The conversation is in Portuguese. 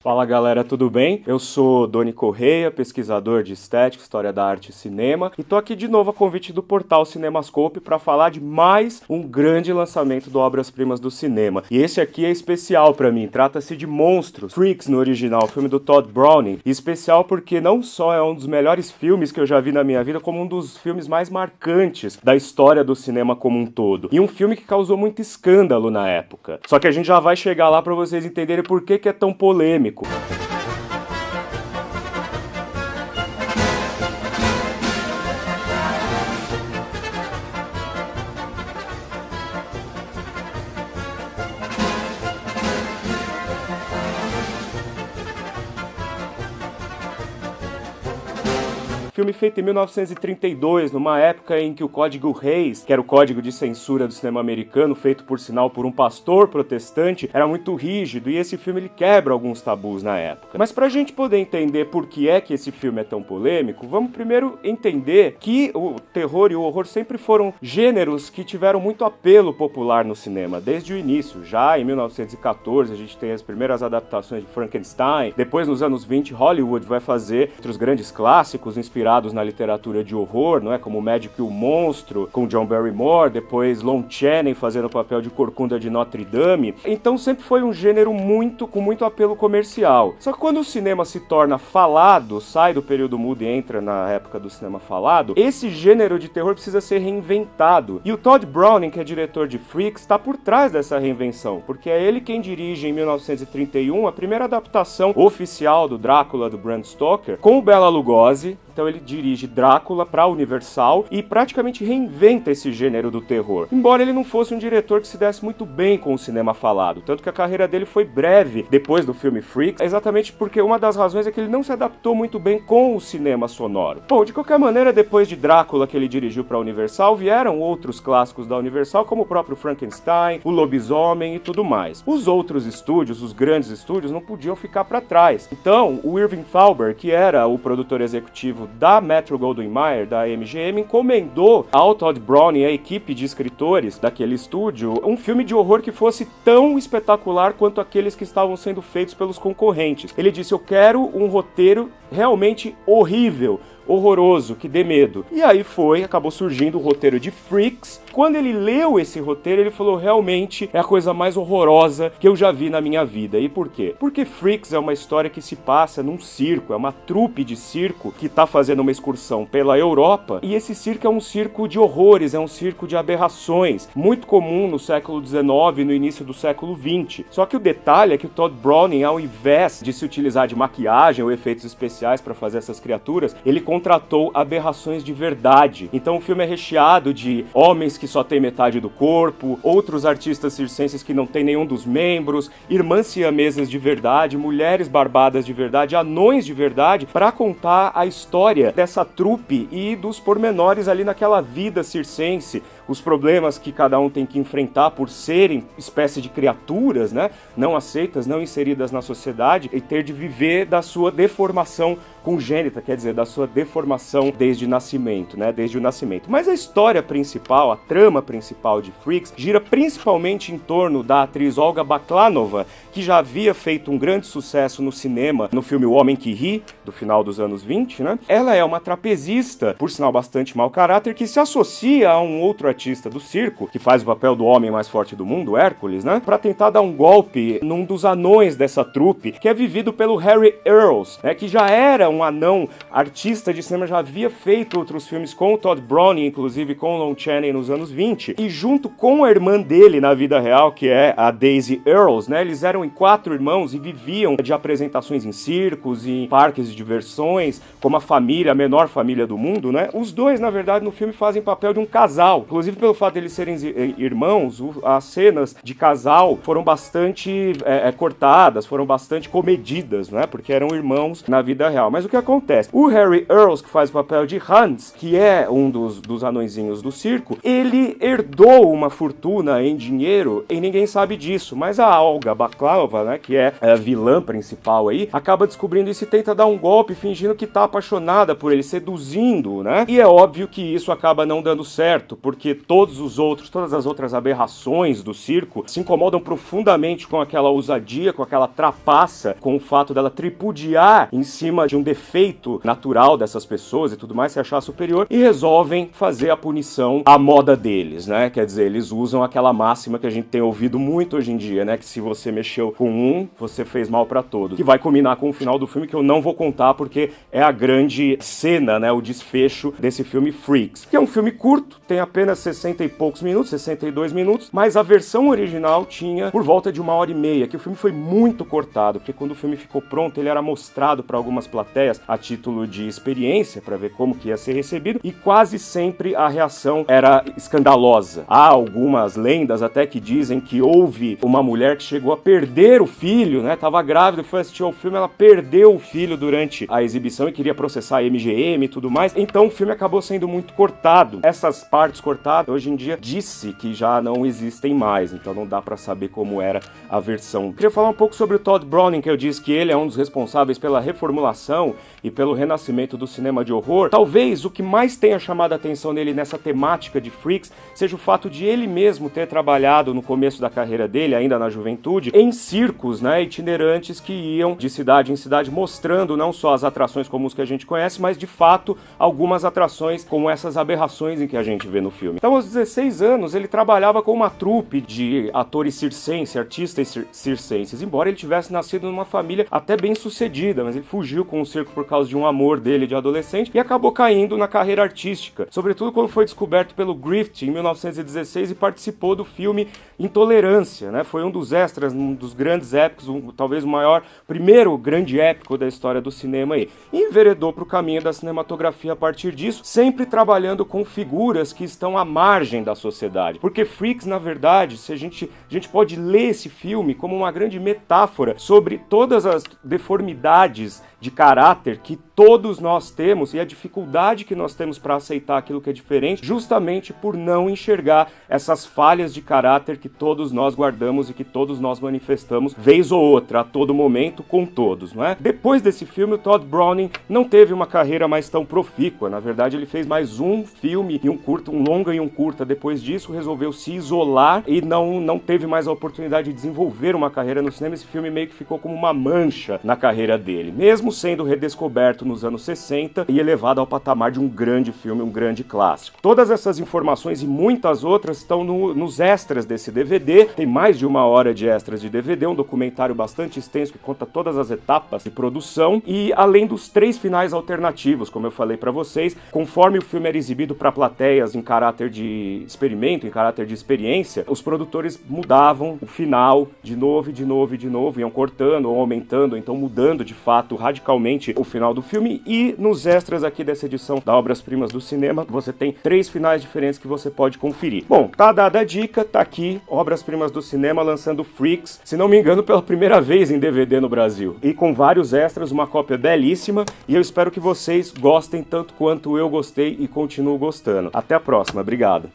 Fala galera, tudo bem? Eu sou Doni Correia, pesquisador de estética, história da arte e cinema, e tô aqui de novo a convite do portal Cinemascope para falar de mais um grande lançamento do Obras-Primas do cinema. E esse aqui é especial para mim, trata-se de Monstros, Freaks no original, filme do Todd Browning. E especial porque não só é um dos melhores filmes que eu já vi na minha vida, como um dos filmes mais marcantes da história do cinema como um todo. E um filme que causou muito escândalo na época. Só que a gente já vai chegar lá para vocês entenderem por que é tão polêmico. Filme feito em 1932, numa época em que o Código Reis, que era o código de censura do cinema americano, feito por sinal por um pastor protestante, era muito rígido, e esse filme ele quebra alguns tabus na época. Mas pra gente poder entender por que é que esse filme é tão polêmico, vamos primeiro entender que o terror e o horror sempre foram gêneros que tiveram muito apelo popular no cinema, desde o início. Já em 1914 a gente tem as primeiras adaptações de Frankenstein, depois nos anos 20 Hollywood vai fazer outros grandes clássicos inspirados na literatura de horror, não é? Como o Médico e o Monstro, com John Barrymore, depois Lon Chaney fazendo o papel de Corcunda de Notre Dame. Então sempre foi um gênero com muito apelo comercial. Só que quando o cinema se torna falado, sai do período mudo e entra na época do cinema falado, esse gênero de terror precisa ser reinventado. E o Todd Browning, que é diretor de Freaks, está por trás dessa reinvenção, porque é ele quem dirige em 1931 a primeira adaptação oficial do Drácula do Bram Stoker, com o Bela Lugosi. Então ele dirige Drácula para a Universal e praticamente reinventa esse gênero do terror. Embora ele não fosse um diretor que se desse muito bem com o cinema falado, tanto que a carreira dele foi breve depois do filme Freaks, exatamente porque uma das razões é que ele não se adaptou muito bem com o cinema sonoro. Bom, de qualquer maneira, depois de Drácula, que ele dirigiu para a Universal, vieram outros clássicos da Universal, como o próprio Frankenstein, o Lobisomem e tudo mais. Os outros estúdios, os grandes estúdios, não podiam ficar para trás. Então, o Irving Thalberg, que era o produtor executivo da Metro-Goldwyn-Mayer, da MGM, encomendou ao Todd Browning e à equipe de escritores daquele estúdio um filme de horror que fosse tão espetacular quanto aqueles que estavam sendo feitos pelos concorrentes. Ele disse: eu quero um roteiro realmente horrível, horroroso, que dê medo. E aí acabou surgindo o roteiro de Freaks. Quando ele leu esse roteiro, ele falou: realmente é a coisa mais horrorosa que eu já vi na minha vida. E por quê? Porque Freaks é uma história que se passa num circo, é uma trupe de circo que tá fazendo uma excursão pela Europa, e esse circo é um circo de horrores, é um circo de aberrações, muito comum no século XIX e no início do século XX. Só que o detalhe é que o Todd Browning, ao invés de se utilizar de maquiagem ou efeitos especiais para fazer essas criaturas, ele contratou aberrações de verdade. Então o filme é recheado de homens que só têm metade do corpo, outros artistas circenses que não têm nenhum dos membros, irmãs siamesas de verdade, mulheres barbadas de verdade, anões de verdade, para contar a história dessa trupe e dos pormenores ali naquela vida circense, os problemas que cada um tem que enfrentar por serem espécie de criaturas, né, não aceitas, não inseridas na sociedade, e ter de viver da sua deformação congênita, quer dizer, da sua deformação desde o nascimento, né, desde o nascimento. Mas a história principal, a trama principal de Freaks, gira principalmente em torno da atriz Olga Baklanova, que já havia feito um grande sucesso no cinema, no filme O Homem que Ri, do final dos anos 20, né? Ela é uma trapezista, por sinal bastante mau caráter, que se associa a um outro artista do circo, que faz o papel do homem mais forte do mundo, Hércules, né, para tentar dar um golpe num dos anões dessa trupe, que é vivido pelo Harry Earls, né, que já era um anão artista de cinema, já havia feito outros filmes com o Todd Browning, inclusive com o Lon Chaney nos anos 20, e junto com a irmã dele na vida real, que é a Daisy Earls, né, eles eram 4 irmãos e viviam de apresentações em circos, em parques de diversões, como a família, a menor família do mundo, né. Os dois, na verdade, no filme fazem papel de um casal, inclusive pelo fato de eles serem irmãos, as cenas de casal foram bastante cortadas, foram bastante comedidas, né, porque eram irmãos na vida real. Mas o que acontece? O Harry Earls, que faz o papel de Hans, que é um dos anõezinhos do circo, ele herdou uma fortuna em dinheiro e ninguém sabe disso, mas a Olga Baklanova, né, que é a vilã principal aí, acaba descobrindo isso e tenta dar um golpe fingindo que tá apaixonada por ele, seduzindo, né? E é óbvio que isso acaba não dando certo, porque todas as outras aberrações do circo se incomodam profundamente com aquela ousadia, com aquela trapaça, com o fato dela tripudiar em cima de um defeito natural dessas pessoas e tudo mais, se achar superior, e resolvem fazer a punição à moda deles, né? Quer dizer, eles usam aquela máxima que a gente tem ouvido muito hoje em dia, né? Que se você mexeu com um, você fez mal pra todos. Que vai culminar com o final do filme, que eu não vou contar porque é a grande cena, né? O desfecho desse filme Freaks, que é um filme curto, tem apenas 60 e poucos minutos, 62 minutos, mas a versão original tinha por volta de 1h30, que o filme foi muito cortado, porque quando o filme ficou pronto, ele era mostrado para algumas plateias a título de experiência, para ver como que ia ser recebido, e quase sempre a reação era escandalosa. Há algumas lendas até que dizem que houve uma mulher que chegou a perder o filho, né? Tava grávida, foi assistir ao filme, ela perdeu o filho durante a exibição e queria processar a MGM e tudo mais, então o filme acabou sendo muito cortado. Essas partes cortadas, hoje em dia, disse que já não existem mais, então não dá pra saber como era a versão. Queria falar um pouco sobre o Todd Browning, que eu disse que ele é um dos responsáveis pela reformulação e pelo renascimento do cinema de horror. Talvez o que mais tenha chamado a atenção nele nessa temática de Freaks seja o fato de ele mesmo ter trabalhado no começo da carreira dele, ainda na juventude, em circos, né, itinerantes que iam de cidade em cidade mostrando não só as atrações comuns que a gente conhece, mas de fato algumas atrações como essas aberrações em que a gente vê no filme. Então, aos 16 anos, ele trabalhava com uma trupe de atores circenses, artistas circenses, embora ele tivesse nascido numa família até bem sucedida, mas ele fugiu com o circo por causa de um amor dele de adolescente e acabou caindo na carreira artística, sobretudo quando foi descoberto pelo Griffith em 1916 e participou do filme Intolerância, né? Foi um dos extras, um dos grandes épicos, talvez o maior, primeiro grande épico da história do cinema aí. E enveredou para o caminho da cinematografia a partir disso, sempre trabalhando com figuras que estão à margem da sociedade. Porque Freaks, na verdade, se a gente pode ler esse filme como uma grande metáfora sobre todas as deformidades de caráter que todos nós temos e a dificuldade que nós temos para aceitar aquilo que é diferente, justamente por não enxergar essas falhas de caráter que todos nós guardamos e que todos nós manifestamos vez ou outra, a todo momento, com todos, não é? Depois desse filme, o Todd Browning não teve uma carreira mais tão profícua. Na verdade, ele fez mais um filme e um curta, um longa e um curta. Depois disso, resolveu se isolar e não teve mais a oportunidade de desenvolver uma carreira no cinema. Esse filme meio que ficou como uma mancha na carreira dele, mesmo sendo redescoberto nos anos 60 e elevado ao patamar de um grande filme, um grande clássico. Todas essas informações e muitas outras estão nos extras desse DVD. Tem mais de 1 hora de extras de DVD, um documentário bastante extenso que conta todas as etapas de produção e além dos 3 finais alternativos, como eu falei pra vocês, conforme o filme era exibido para plateias em caráter de experimento, em caráter de experiência, os produtores mudavam o final de novo, iam cortando ou aumentando, ou então mudando de fato radicalmente o final do filme. E nos extras aqui dessa edição da Obras Primas do Cinema, você tem 3 finais diferentes que você pode conferir. Bom, tá dada a dica, tá aqui Obras Primas do Cinema lançando Freaks, se não me engano pela primeira vez em DVD no Brasil. E com vários extras, uma cópia belíssima, e eu espero que vocês gostem tanto quanto eu gostei e continuo gostando. Até a próxima, obrigado.